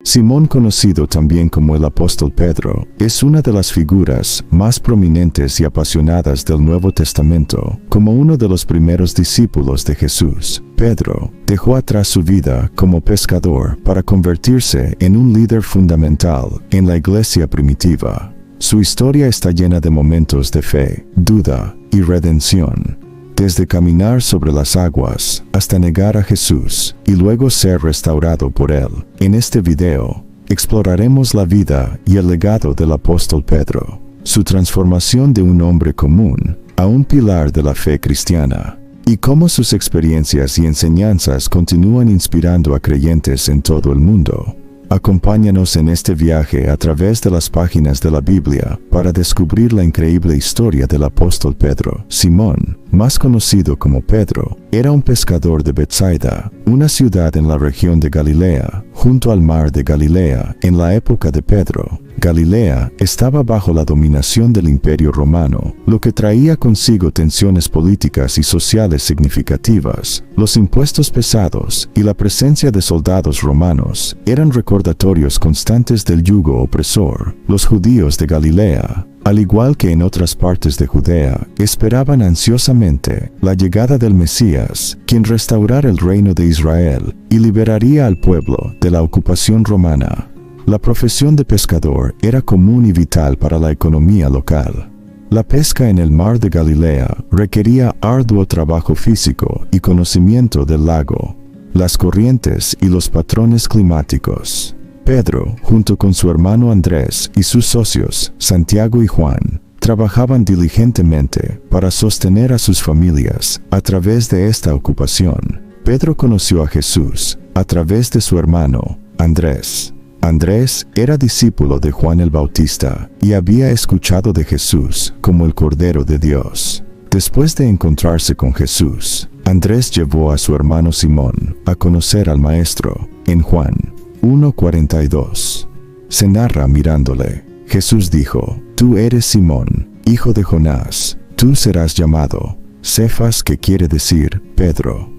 Simón, conocido también como el apóstol Pedro, es una de las figuras más prominentes y apasionadas del Nuevo Testamento. Como uno de los primeros discípulos de Jesús, Pedro dejó atrás su vida como pescador para convertirse en un líder fundamental en la iglesia primitiva. Su historia está llena de momentos de fe, duda y redención. Desde caminar sobre las aguas hasta negar a Jesús y luego ser restaurado por Él. En este video, exploraremos la vida y el legado del apóstol Pedro, su transformación de un hombre común a un pilar de la fe cristiana, y cómo sus experiencias y enseñanzas continúan inspirando a creyentes en todo el mundo. Acompáñanos en este viaje a través de las páginas de la Biblia para descubrir la increíble historia del apóstol Pedro. Simón, más conocido como Pedro, era un pescador de Betsaida, una ciudad en la región de Galilea, junto al mar de Galilea. En la época de Pedro, Galilea estaba bajo la dominación del Imperio Romano, lo que traía consigo tensiones políticas y sociales significativas. Los impuestos pesados y la presencia de soldados romanos eran recordatorios constantes del yugo opresor. Los judíos de Galilea, al igual que en otras partes de Judea, esperaban ansiosamente la llegada del Mesías, quien restaurara el reino de Israel y liberaría al pueblo de la ocupación romana. La profesión de pescador era común y vital para la economía local. La pesca en el mar de Galilea requería arduo trabajo físico y conocimiento del lago, las corrientes y los patrones climáticos. Pedro, junto con su hermano Andrés y sus socios, Santiago y Juan, trabajaban diligentemente para sostener a sus familias a través de esta ocupación. Pedro conoció a Jesús a través de su hermano, Andrés. Andrés era discípulo de Juan el Bautista y había escuchado de Jesús como el Cordero de Dios. Después de encontrarse con Jesús, Andrés llevó a su hermano Simón a conocer al Maestro. En Juan 1:42 se narra mirándole. Jesús dijo: «Tú eres Simón, hijo de Jonás, tú serás llamado Cefas, que quiere decir Pedro».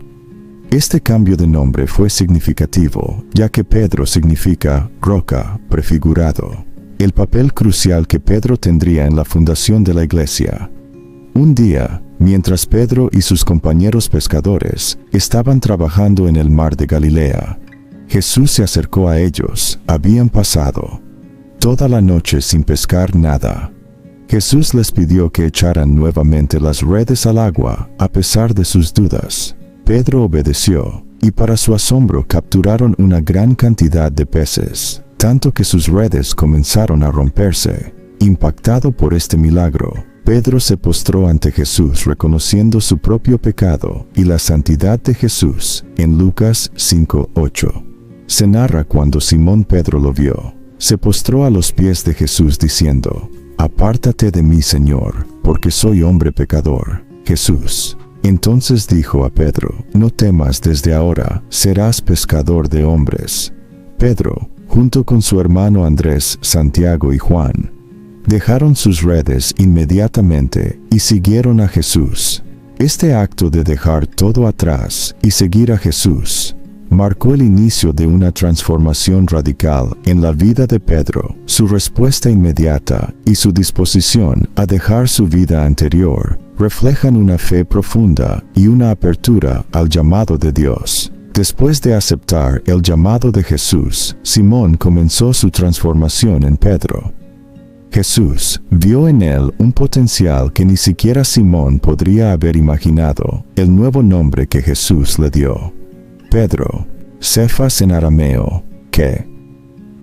Este cambio de nombre fue significativo, ya que Pedro significa roca, prefigurado, el papel crucial que Pedro tendría en la fundación de la iglesia. Un día, mientras Pedro y sus compañeros pescadores estaban trabajando en el mar de Galilea, Jesús se acercó a ellos. Habían pasado toda la noche sin pescar nada. Jesús les pidió que echaran nuevamente las redes al agua, a pesar de sus dudas. Pedro obedeció, y para su asombro capturaron una gran cantidad de peces, tanto que sus redes comenzaron a romperse. Impactado por este milagro, Pedro se postró ante Jesús reconociendo su propio pecado y la santidad de Jesús. En Lucas 5:8 se narra cuando Simón Pedro lo vio, se postró a los pies de Jesús diciendo: «Apártate de mí, Señor, porque soy hombre pecador». Jesús entonces dijo a Pedro: «No temas, desde ahora serás pescador de hombres». Pedro, junto con su hermano Andrés, Santiago y Juan, dejaron sus redes inmediatamente y siguieron a Jesús. Este acto de dejar todo atrás y seguir a Jesús marcó el inicio de una transformación radical en la vida de Pedro. Su respuesta inmediata y su disposición a dejar su vida anterior reflejan una fe profunda y una apertura al llamado de Dios. Después de aceptar el llamado de Jesús, Simón comenzó su transformación en Pedro. Jesús vio en él un potencial que ni siquiera Simón podría haber imaginado. El nuevo nombre que Jesús le dio, Pedro, Cefas en arameo, que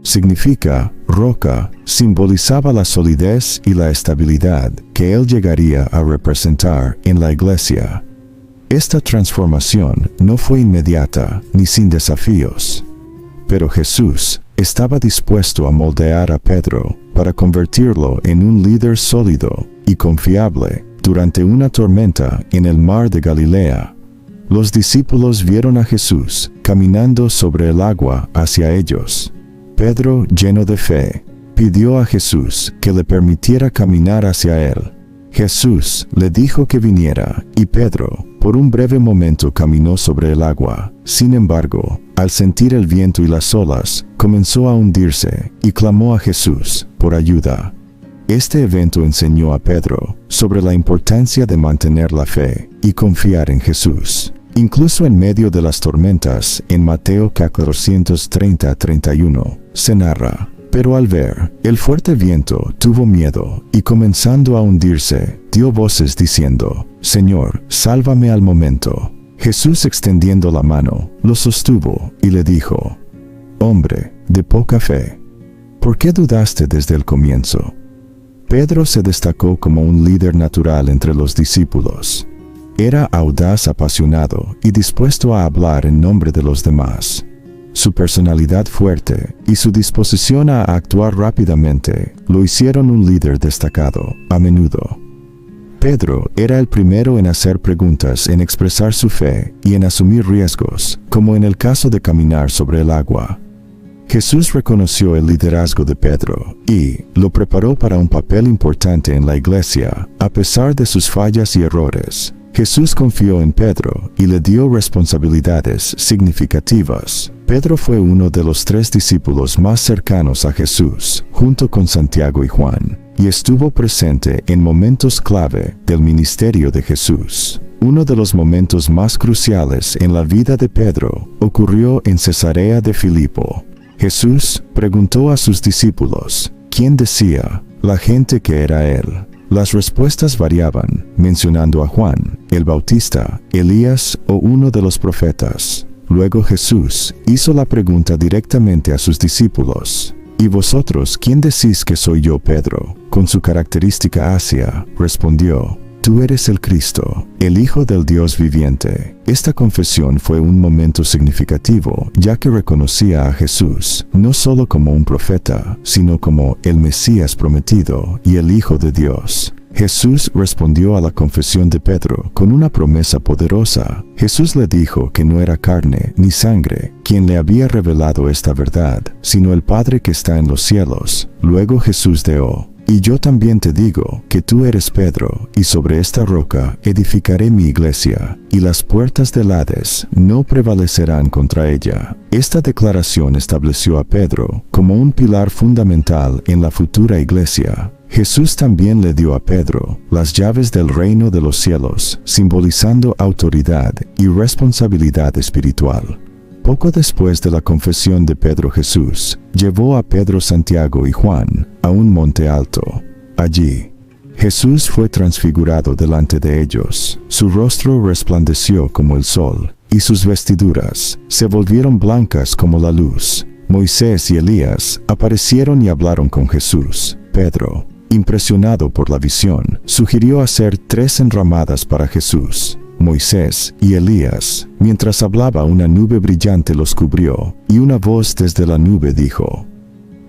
significa roca, simbolizaba la solidez y la estabilidad que él llegaría a representar en la iglesia. Esta transformación no fue inmediata ni sin desafíos, pero Jesús estaba dispuesto a moldear a Pedro para convertirlo en un líder sólido y confiable. Durante una tormenta en el mar de Galilea, los discípulos vieron a Jesús caminando sobre el agua hacia ellos. Pedro, lleno de fe, pidió a Jesús que le permitiera caminar hacia él. Jesús le dijo que viniera, y Pedro, Por un breve momento caminó sobre el agua. Sin embargo, al sentir el viento y las olas, comenzó a hundirse y clamó a Jesús por ayuda. Este evento enseñó a Pedro sobre la importancia de mantener la fe y confiar en Jesús. Incluso en medio de las tormentas, en Mateo 430-31, se narra: pero al ver el fuerte viento, tuvo miedo, y comenzando a hundirse, dio voces diciendo: Señor, sálvame al momento. Jesús, extendiendo la mano, lo sostuvo y le dijo: Hombre de poca fe, ¿por qué dudaste desde el comienzo? Pedro se destacó como un líder natural entre los discípulos. Era audaz, apasionado y dispuesto a hablar en nombre de los demás. Su personalidad fuerte y su disposición a actuar rápidamente lo hicieron un líder destacado a menudo. Pedro era el primero en hacer preguntas, en expresar su fe y en asumir riesgos, como en el caso de caminar sobre el agua. Jesús reconoció el liderazgo de Pedro y lo preparó para un papel importante en la iglesia, a pesar de sus fallas y errores. Jesús confió en Pedro y le dio responsabilidades significativas. Pedro fue uno de los 3 discípulos más cercanos a Jesús, junto con Santiago y Juan, y estuvo presente en momentos clave del ministerio de Jesús. Uno de los momentos más cruciales en la vida de Pedro ocurrió en Cesarea de Filipo. Jesús preguntó a sus discípulos: ¿quién decía la gente que era él? Las respuestas variaban, mencionando a Juan el Bautista, Elías o uno de los profetas. Luego Jesús hizo la pregunta directamente a sus discípulos: ¿y vosotros quién decís que soy yo? Pedro, con su característica ácida, respondió: Tú eres el Cristo, el Hijo del Dios viviente. Esta confesión fue un momento significativo, ya que reconocía a Jesús no solo como un profeta, sino como el Mesías prometido y el Hijo de Dios. Jesús respondió a la confesión de Pedro con una promesa poderosa. Jesús le dijo que no era carne ni sangre quien le había revelado esta verdad, sino el Padre que está en los cielos. Luego Jesús dijo: Y yo también te digo que tú eres Pedro, y sobre esta roca edificaré mi iglesia, y las puertas del Hades no prevalecerán contra ella. Esta declaración estableció a Pedro como un pilar fundamental en la futura iglesia. Jesús también le dio a Pedro las llaves del reino de los cielos, simbolizando autoridad y responsabilidad espiritual. Poco después de la confesión de Pedro, Jesús llevó a Pedro, Santiago y Juan a un monte alto. Allí, Jesús fue transfigurado delante de ellos. Su rostro resplandeció como el sol, y sus vestiduras se volvieron blancas como la luz. Moisés y Elías aparecieron y hablaron con Jesús. Pedro, impresionado por la visión, sugirió hacer 3 enramadas para Jesús. Moisés y Elías, mientras hablaba, una nube brillante los cubrió, y una voz desde la nube dijo: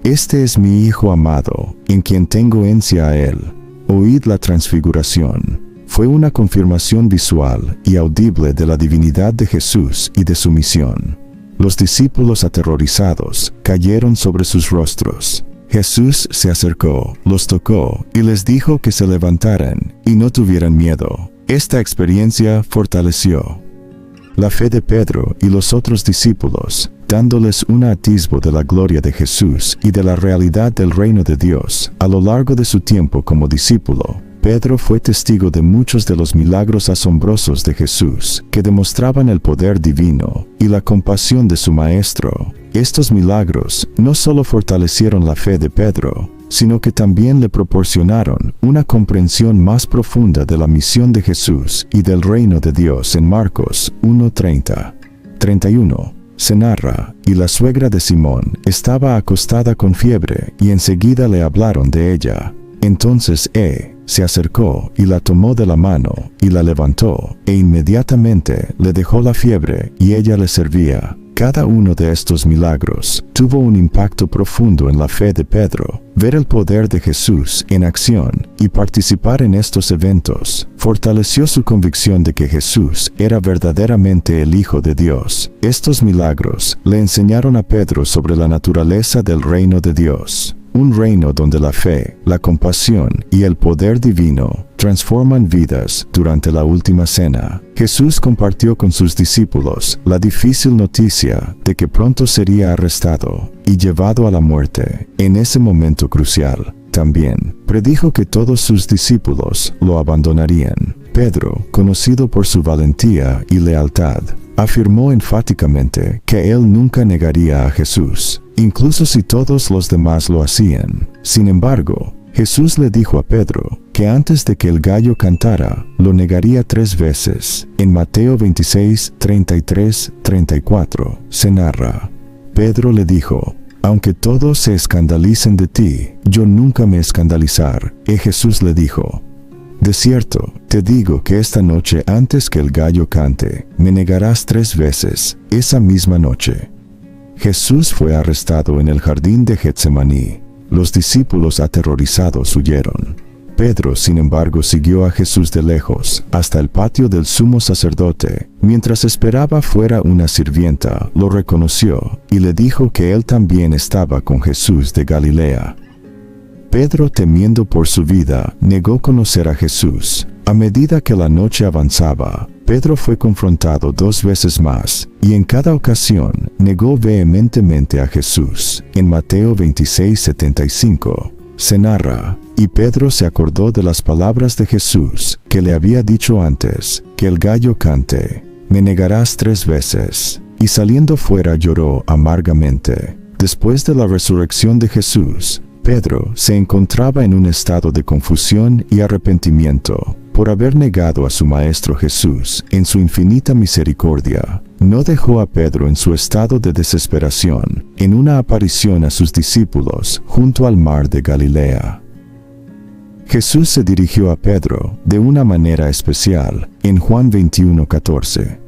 Este es mi Hijo amado, en quien tengo ansia a él. Oíd la transfiguración. Fue una confirmación visual y audible de la divinidad de Jesús y de su misión. Los discípulos, aterrorizados, cayeron sobre sus rostros. Jesús se acercó, los tocó y les dijo que se levantaran y no tuvieran miedo. Esta experiencia fortaleció la fe de Pedro y los otros discípulos, dándoles un atisbo de la gloria de Jesús y de la realidad del reino de Dios. A lo largo de su tiempo como discípulo, Pedro fue testigo de muchos de los milagros asombrosos de Jesús, que demostraban el poder divino y la compasión de su Maestro. Estos milagros no solo fortalecieron la fe de Pedro, sino que también le proporcionaron una comprensión más profunda de la misión de Jesús y del reino de Dios. En Marcos 1:30-31 se narra: y la suegra de Simón estaba acostada con fiebre, y enseguida le hablaron de ella. Entonces se acercó y la tomó de la mano y la levantó, e inmediatamente le dejó la fiebre, y ella le servía. Cada uno de estos milagros tuvo un impacto profundo en la fe de Pedro. Ver el poder de Jesús en acción y participar en estos eventos fortaleció su convicción de que Jesús era verdaderamente el Hijo de Dios. Estos milagros le enseñaron a Pedro sobre la naturaleza del reino de Dios, un reino donde la fe, la compasión y el poder divino transforman vidas. Durante la última cena, Jesús compartió con sus discípulos la difícil noticia de que pronto sería arrestado y llevado a la muerte. En ese momento crucial, también predijo que todos sus discípulos lo abandonarían. Pedro, conocido por su valentía y lealtad, afirmó enfáticamente que él nunca negaría a Jesús, incluso si todos los demás lo hacían. Sin embargo, Jesús le dijo a Pedro que antes de que el gallo cantara, lo negaría 3 veces. En Mateo 26, 33, 34, se narra: Pedro le dijo: aunque todos se escandalicen de ti, yo nunca me escandalizar. Y Jesús le dijo: de cierto, te digo que esta noche antes que el gallo cante, me negarás 3 veces. Esa misma noche, Jesús fue arrestado en el jardín de Getsemaní. Los discípulos aterrorizados huyeron. Pedro, sin embargo, siguió a Jesús de lejos, hasta el patio del sumo sacerdote. Mientras esperaba fuera, una sirvienta lo reconoció y le dijo que él también estaba con Jesús de Galilea. Pedro, temiendo por su vida, negó conocer a Jesús. A medida que la noche avanzaba, Pedro fue confrontado 2 veces más, y en cada ocasión negó vehementemente a Jesús. En Mateo 26, 75, se narra: y Pedro se acordó de las palabras de Jesús, que le había dicho antes: que el gallo cante, me negarás 3 veces. Y saliendo fuera lloró amargamente. Después de la resurrección de Jesús, Pedro se encontraba en un estado de confusión y arrepentimiento por haber negado a su Maestro Jesús. En su infinita misericordia, no dejó a Pedro en su estado de desesperación. En una aparición a sus discípulos junto al mar de Galilea, Jesús se dirigió a Pedro de una manera especial. En Juan 21:14,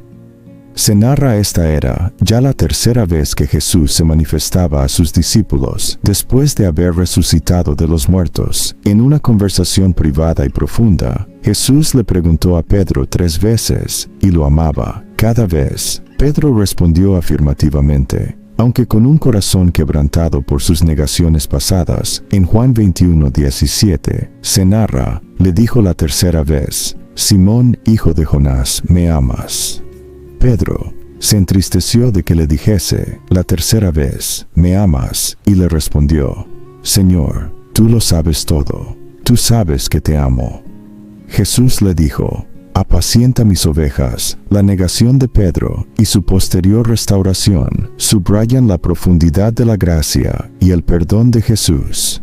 se narra: esta era ya la 3ª vez que Jesús se manifestaba a sus discípulos después de haber resucitado de los muertos. En una conversación privada y profunda, Jesús le preguntó a Pedro 3 veces y lo amaba. Cada vez, Pedro respondió afirmativamente, aunque con un corazón quebrantado por sus negaciones pasadas. En Juan 21:17, se narra: le dijo la 3ª vez: Simón, hijo de Jonás, ¿me amas? Pedro se entristeció de que le dijese la 3ª vez: ¿me amas? Y le respondió: Señor, tú lo sabes todo, tú sabes que te amo. Jesús le dijo: apacienta mis ovejas. La negación de Pedro y su posterior restauración subrayan la profundidad de la gracia y el perdón de Jesús.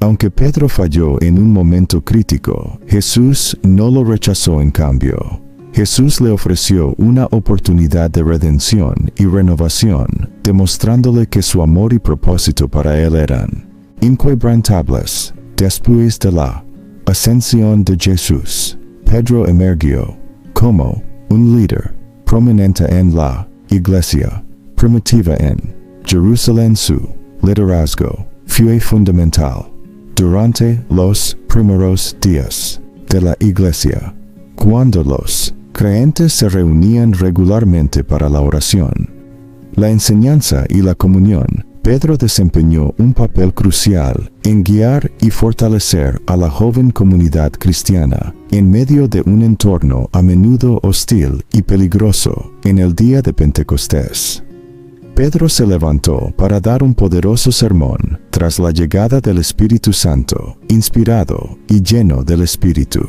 Aunque Pedro falló en un momento crítico, Jesús no lo rechazó. En cambio, Jesús le ofreció una oportunidad de redención y renovación, demostrándole que su amor y propósito para él eran inquebrantables. Después de la ascensión de Jesús, Pedro emergió como un líder prominente en la iglesia primitiva en Jerusalén. Su liderazgo fue fundamental durante los primeros días de la iglesia, cuando los creyentes se reunían regularmente para la oración, la enseñanza y la comunión. Pedro desempeñó un papel crucial en guiar y fortalecer a la joven comunidad cristiana en medio de un entorno a menudo hostil y peligroso. En el día de Pentecostés, Pedro se levantó para dar un poderoso sermón tras la llegada del Espíritu Santo, inspirado y lleno del Espíritu.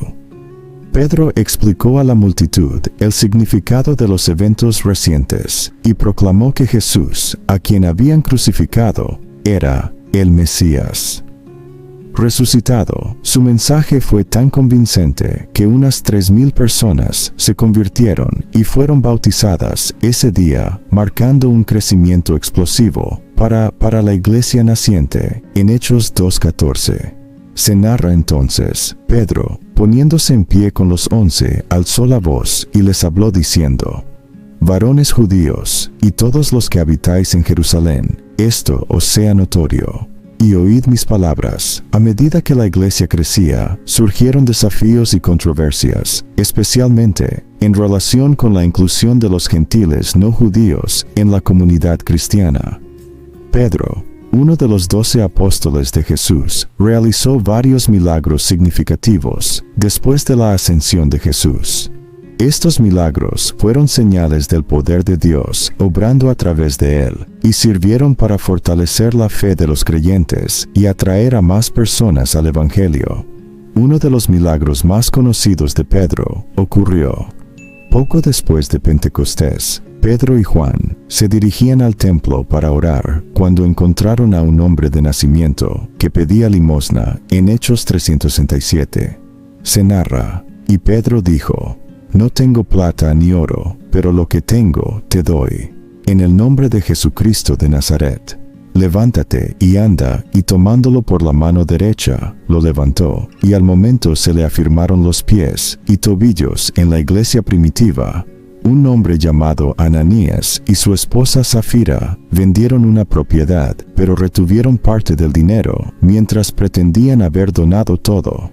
Pedro explicó a la multitud el significado de los eventos recientes y proclamó que Jesús, a quien habían crucificado, era el Mesías resucitado. Su mensaje fue tan convincente que unas 3,000 personas se convirtieron y fueron bautizadas ese día, marcando un crecimiento explosivo para la iglesia naciente. En Hechos 2:14, se narra entonces: Pedro, poniéndose en pie con los 11, alzó la voz y les habló diciendo: varones judíos, y todos los que habitáis en Jerusalén, esto os sea notorio, y oíd mis palabras. A medida que la iglesia crecía, surgieron desafíos y controversias, especialmente en relación con la inclusión de los gentiles no judíos en la comunidad cristiana. Pedro, uno de los 12 apóstoles de Jesús, realizó varios milagros significativos después de la ascensión de Jesús. Estos milagros fueron señales del poder de Dios obrando a través de él, y sirvieron para fortalecer la fe de los creyentes y atraer a más personas al Evangelio. Uno de los milagros más conocidos de Pedro ocurrió poco después de Pentecostés. Pedro y Juan se dirigían al templo para orar cuando encontraron a un hombre de nacimiento que pedía limosna en Hechos 3:67. Se narra, y Pedro dijo: «No tengo plata ni oro, pero lo que tengo te doy. En el nombre de Jesucristo de Nazaret, levántate y anda», y tomándolo por la mano derecha, lo levantó, y al momento se le afirmaron los pies y tobillos. En la iglesia primitiva, un hombre llamado Ananías y su esposa Zafira vendieron una propiedad, pero retuvieron parte del dinero, mientras pretendían haber donado todo.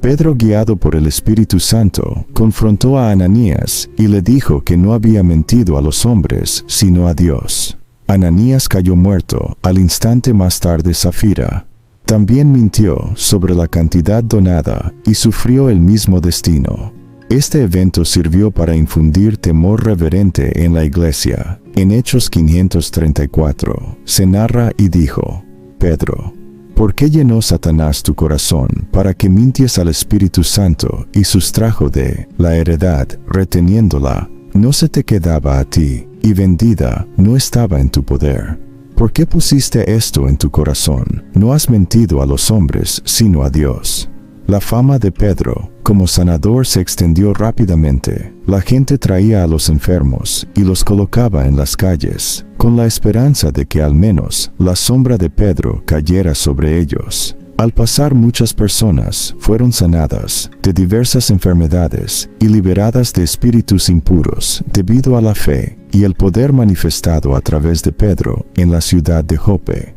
Pedro, guiado por el Espíritu Santo, confrontó a Ananías y le dijo que no había mentido a los hombres, sino a Dios. Ananías cayó muerto. Al instante más tarde, Zafira también mintió sobre la cantidad donada y sufrió el mismo destino. Este evento sirvió para infundir temor reverente en la iglesia. En Hechos 534, se narra y dijo: «Pedro, ¿por qué llenó Satanás tu corazón para que mintiese al Espíritu Santo y sustrajo de la heredad, reteniéndola? No se te quedaba a ti, y vendida no estaba en tu poder. ¿Por qué pusiste esto en tu corazón? No has mentido a los hombres, sino a Dios». La fama de Pedro como sanador se extendió rápidamente. La gente traía a los enfermos y los colocaba en las calles, con la esperanza de que al menos la sombra de Pedro cayera sobre ellos. Al pasar, muchas personas fueron sanadas de diversas enfermedades y liberadas de espíritus impuros debido a la fe y el poder manifestado a través de Pedro en la ciudad de Jope.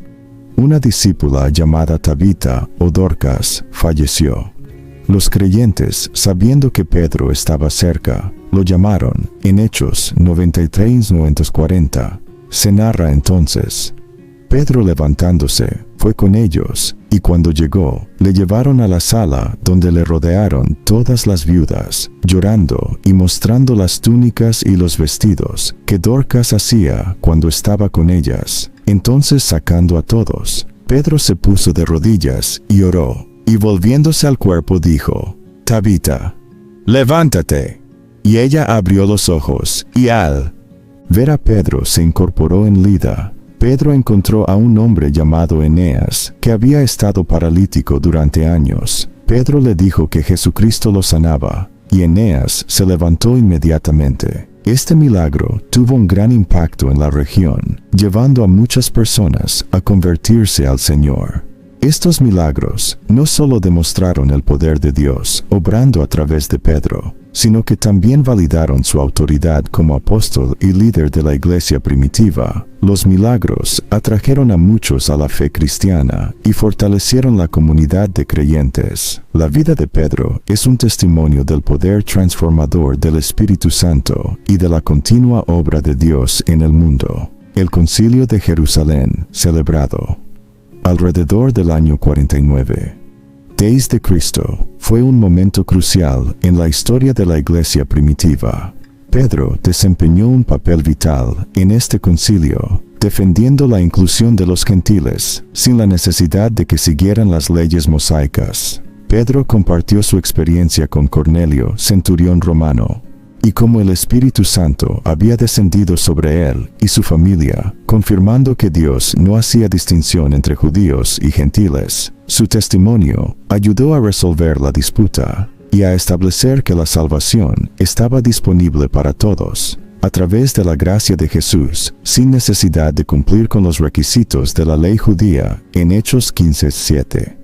Una discípula llamada Tabita o Dorcas falleció. Los creyentes, sabiendo que Pedro estaba cerca, lo llamaron. En Hechos 93:940 se narra entonces: Pedro, levantándose, fue con ellos, y cuando llegó, le llevaron a la sala donde le rodearon todas las viudas, llorando y mostrando las túnicas y los vestidos que Dorcas hacía cuando estaba con ellas. Entonces, sacando a todos, Pedro se puso de rodillas y oró, y volviéndose al cuerpo dijo: «Tabita, levántate». Y ella abrió los ojos, y al ver a Pedro se incorporó en Lida. Pedro encontró a un hombre llamado Eneas, que había estado paralítico durante años. Pedro le dijo que Jesucristo lo sanaba, y Eneas se levantó inmediatamente. Este milagro tuvo un gran impacto en la región, llevando a muchas personas a convertirse al Señor. Estos milagros no solo demostraron el poder de Dios obrando a través de Pedro, sino que también validaron su autoridad como apóstol y líder de la iglesia primitiva. Los milagros atrajeron a muchos a la fe cristiana y fortalecieron la comunidad de creyentes. La vida de Pedro es un testimonio del poder transformador del Espíritu Santo y de la continua obra de Dios en el mundo. El Concilio de Jerusalén, celebrado alrededor del año 49 desde Cristo, fue un momento crucial en la historia de la iglesia primitiva. Pedro desempeñó un papel vital en este concilio, defendiendo la inclusión de los gentiles, sin la necesidad de que siguieran las leyes mosaicas. Pedro compartió su experiencia con Cornelio, centurión romano, y como el Espíritu Santo había descendido sobre él y su familia, confirmando que Dios no hacía distinción entre judíos y gentiles, su testimonio ayudó a resolver la disputa y a establecer que la salvación estaba disponible para todos, a través de la gracia de Jesús, sin necesidad de cumplir con los requisitos de la ley judía. En Hechos 15:7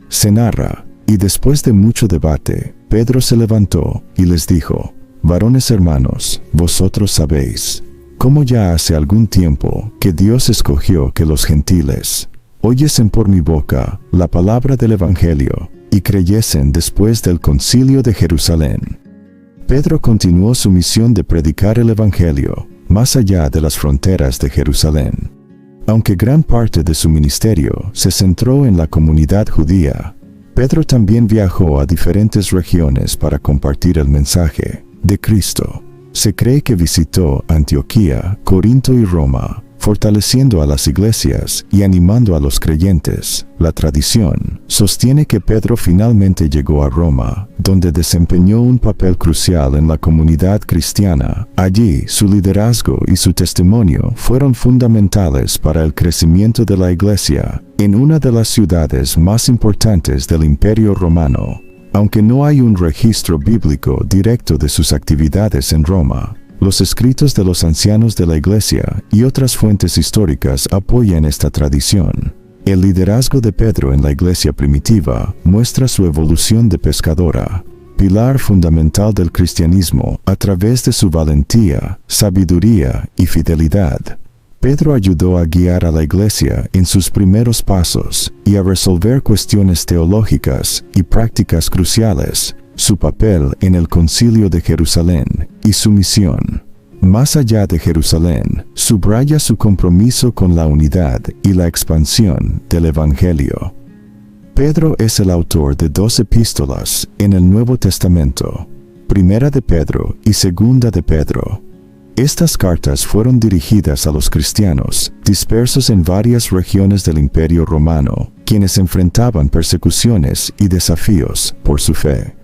se narra: y después de mucho debate, Pedro se levantó y les dijo: «Varones hermanos, vosotros sabéis cómo ya hace algún tiempo que Dios escogió que los gentiles oyesen por mi boca la palabra del Evangelio y creyesen después del Concilio de Jerusalén». Pedro continuó su misión de predicar el Evangelio más allá de las fronteras de Jerusalén. Aunque gran parte de su ministerio se centró en la comunidad judía, Pedro también viajó a diferentes regiones para compartir el mensaje de Cristo. Se cree que visitó Antioquía, Corinto y Roma, fortaleciendo a las iglesias y animando a los creyentes. La tradición sostiene que Pedro finalmente llegó a Roma, donde desempeñó un papel crucial en la comunidad cristiana. Allí, su liderazgo y su testimonio fueron fundamentales para el crecimiento de la iglesia en una de las ciudades más importantes del Imperio Romano. Aunque no hay un registro bíblico directo de sus actividades en Roma, los escritos de los ancianos de la Iglesia y otras fuentes históricas apoyan esta tradición. El liderazgo de Pedro en la Iglesia primitiva muestra su evolución de pescadora, pilar fundamental del cristianismo a través de su valentía, sabiduría y fidelidad. Pedro ayudó a guiar a la Iglesia en sus primeros pasos y a resolver cuestiones teológicas y prácticas cruciales. Su papel en el Concilio de Jerusalén y su misión, más allá de Jerusalén, subraya su compromiso con la unidad y la expansión del Evangelio. Pedro es el autor de 2 epístolas en el Nuevo Testamento, Primera de Pedro y Segunda de Pedro. Estas cartas fueron dirigidas a los cristianos dispersos en varias regiones del Imperio Romano, quienes enfrentaban persecuciones y desafíos por su fe.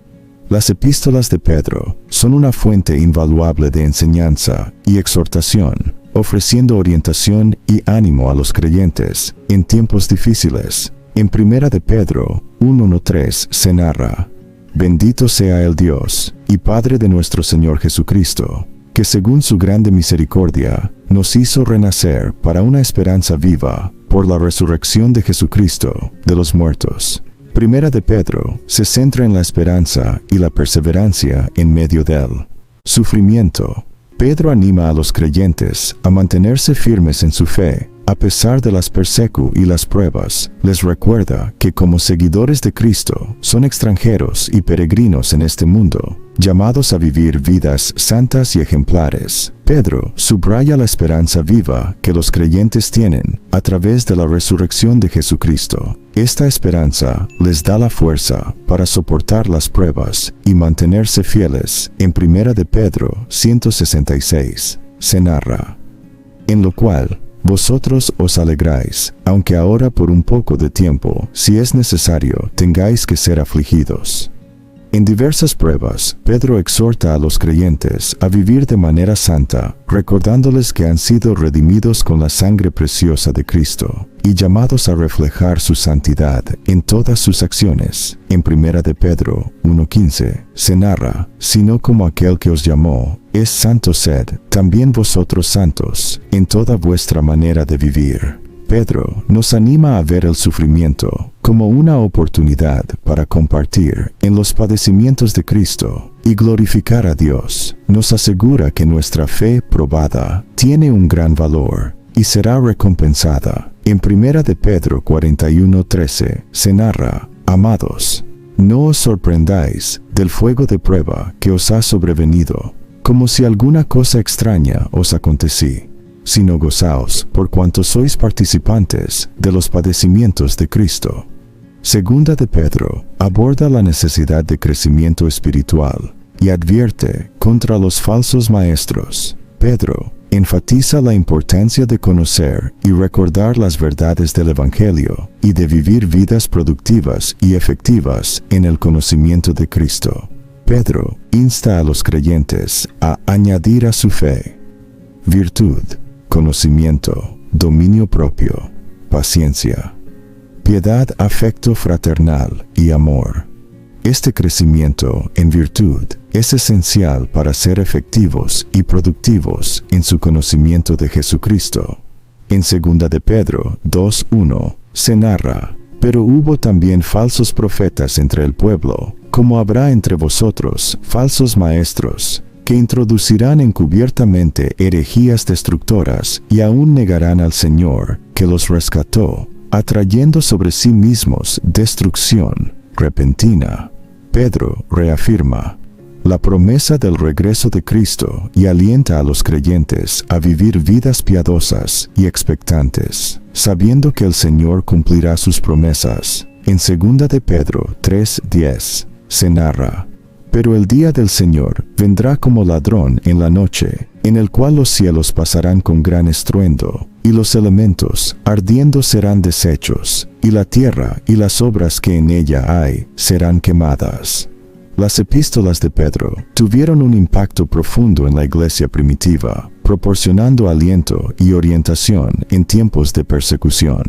Las epístolas de Pedro son una fuente invaluable de enseñanza y exhortación, ofreciendo orientación y ánimo a los creyentes en tiempos difíciles. En Primera de Pedro 1:3 se narra: Bendito sea el Dios y Padre de nuestro Señor Jesucristo, que según su grande misericordia nos hizo renacer para una esperanza viva por la resurrección de Jesucristo de los muertos. Primera de Pedro se centra en la esperanza y la perseverancia en medio del sufrimiento. Pedro anima a los creyentes a mantenerse firmes en su fe, a pesar de las persecuciones y las pruebas. Les recuerda que como seguidores de Cristo son extranjeros y peregrinos en este mundo, llamados a vivir vidas santas y ejemplares. Pedro subraya la esperanza viva que los creyentes tienen a través de la resurrección de Jesucristo. Esta esperanza les da la fuerza para soportar las pruebas y mantenerse fieles. En Primera de Pedro 166 se narra: En lo cual vosotros os alegráis, aunque ahora por un poco de tiempo, si es necesario, tengáis que ser afligidos. En diversas pruebas, Pedro exhorta a los creyentes a vivir de manera santa, recordándoles que han sido redimidos con la sangre preciosa de Cristo y llamados a reflejar su santidad en todas sus acciones. En Primera de Pedro 1:15 se narra: Sino como aquel que os llamó es santo, sed también vosotros santos en toda vuestra manera de vivir. Pedro nos anima a ver el sufrimiento como una oportunidad para compartir en los padecimientos de Cristo y glorificar a Dios. Nos asegura que nuestra fe probada tiene un gran valor y será recompensada. En Primera de Pedro 41:13 se narra: Amados, no os sorprendáis del fuego de prueba que os ha sobrevenido, como si alguna cosa extraña os aconteciese, sino gozaos por cuanto sois participantes de los padecimientos de Cristo. Segunda de Pedro aborda la necesidad de crecimiento espiritual y advierte contra los falsos maestros. Pedro enfatiza la importancia de conocer y recordar las verdades del Evangelio y de vivir vidas productivas y efectivas en el conocimiento de Cristo. Pedro insta a los creyentes a añadir a su fe virtud, conocimiento, dominio propio, paciencia, piedad, afecto fraternal y amor. Este crecimiento en virtud es esencial para ser efectivos y productivos en su conocimiento de Jesucristo. En 2 de Pedro 2:1 se narra: Pero hubo también falsos profetas entre el pueblo, como habrá entre vosotros falsos maestros, que introducirán encubiertamente herejías destructoras y aún negarán al Señor, que los rescató, atrayendo sobre sí mismos destrucción repentina. Pedro reafirma: la promesa del regreso de Cristo y alienta a los creyentes a vivir vidas piadosas y expectantes, sabiendo que el Señor cumplirá sus promesas. En 2 de Pedro 3:10 se narra: pero el día del Señor vendrá como ladrón en la noche, en el cual los cielos pasarán con gran estruendo, y los elementos ardiendo serán deshechos, y la tierra y las obras que en ella hay serán quemadas. Las epístolas de Pedro tuvieron un impacto profundo en la iglesia primitiva, proporcionando aliento y orientación en tiempos de persecución.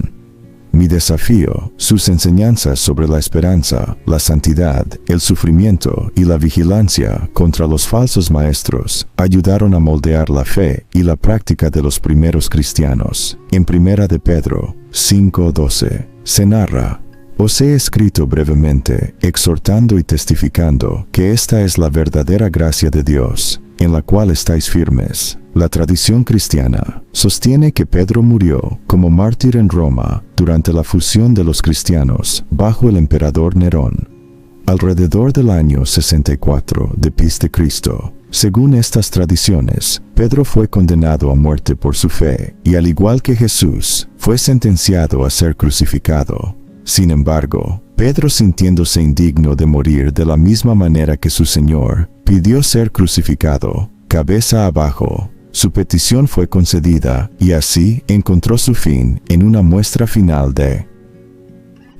Mi desafío: sus enseñanzas sobre la esperanza, la santidad, el sufrimiento y la vigilancia contra los falsos maestros ayudaron a moldear la fe y la práctica de los primeros cristianos. En 1 de Pedro 5:12 se narra: os he escrito brevemente, exhortando y testificando que esta es la verdadera gracia de Dios, en la cual estáis firmes. La tradición cristiana sostiene que Pedro murió como mártir en Roma durante la fusión de los cristianos bajo el emperador Nerón, alrededor del año 64 después de Cristo. Según estas tradiciones, Pedro fue condenado a muerte por su fe y, al igual que Jesús, fue sentenciado a ser crucificado. Sin embargo, Pedro, sintiéndose indigno de morir de la misma manera que su Señor, pidió ser crucificado, cabeza abajo. Su petición fue concedida y así encontró su fin en una muestra final de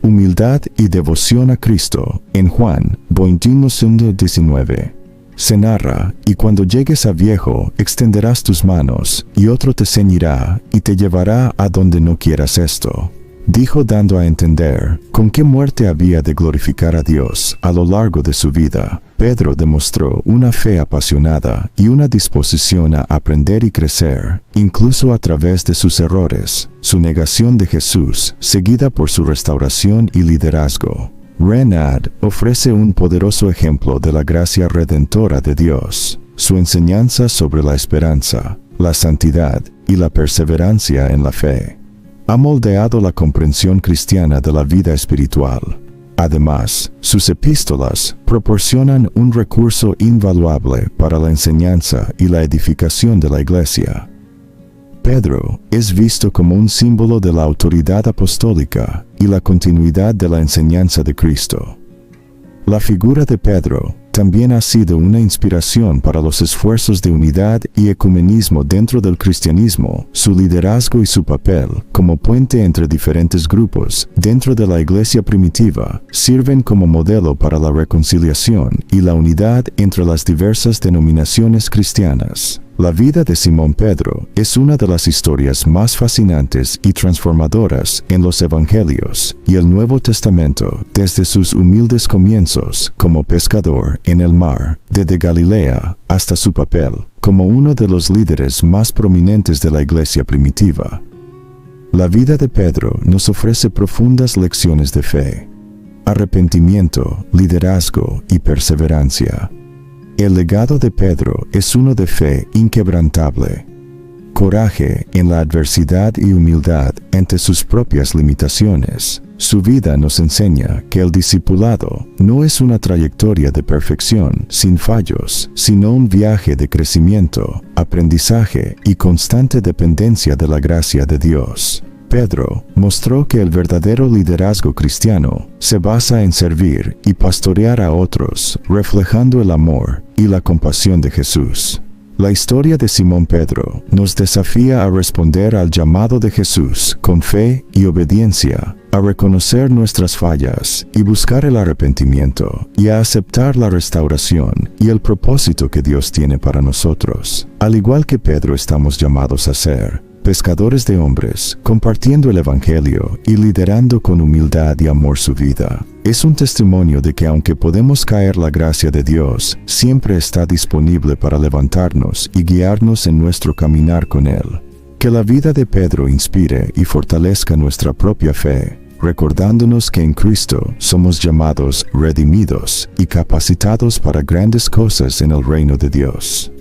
humildad y devoción a Cristo. En Juan 21:19 se narra: y cuando llegues a viejo, extenderás tus manos, y otro te ceñirá y te llevará a donde no quieras esto. Dijo, dando a entender con qué muerte había de glorificar a Dios a lo largo de su vida. Pedro demostró una fe apasionada y una disposición a aprender y crecer, incluso a través de sus errores. Su negación de Jesús, seguida por su restauración y liderazgo. Renard ofrece un poderoso ejemplo de la gracia redentora de Dios. Su enseñanza sobre la esperanza, la santidad y la perseverancia en la fe ha moldeado la comprensión cristiana de la vida espiritual. Además, sus epístolas proporcionan un recurso invaluable para la enseñanza y la edificación de la iglesia. Pedro es visto como un símbolo de la autoridad apostólica y la continuidad de la enseñanza de Cristo. La figura de Pedro también ha sido una inspiración para los esfuerzos de unidad y ecumenismo dentro del cristianismo. Su liderazgo y su papel como puente entre diferentes grupos dentro de la iglesia primitiva sirven como modelo para la reconciliación y la unidad entre las diversas denominaciones cristianas. La vida de Simón Pedro es una de las historias más fascinantes y transformadoras en los Evangelios y el Nuevo Testamento, desde sus humildes comienzos como pescador en el mar de Galilea hasta su papel como uno de los líderes más prominentes de la iglesia primitiva. La vida de Pedro nos ofrece profundas lecciones de fe, arrepentimiento, liderazgo y perseverancia. El legado de Pedro es uno de fe inquebrantable, coraje en la adversidad y humildad ante sus propias limitaciones. Su vida nos enseña que el discipulado no es una trayectoria de perfección sin fallos, sino un viaje de crecimiento, aprendizaje y constante dependencia de la gracia de Dios. Pedro mostró que el verdadero liderazgo cristiano se basa en servir y pastorear a otros, reflejando el amor y la compasión de Jesús. La historia de Simón Pedro nos desafía a responder al llamado de Jesús con fe y obediencia, a reconocer nuestras fallas y buscar el arrepentimiento, y a aceptar la restauración y el propósito que Dios tiene para nosotros. Al igual que Pedro, estamos llamados a ser pescadores de hombres, compartiendo el Evangelio y liderando con humildad y amor su vida. Es un testimonio de que aunque podemos caer, la gracia de Dios siempre está disponible para levantarnos y guiarnos en nuestro caminar con Él. Que la vida de Pedro inspire y fortalezca nuestra propia fe, recordándonos que en Cristo somos llamados, redimidos y capacitados para grandes cosas en el reino de Dios.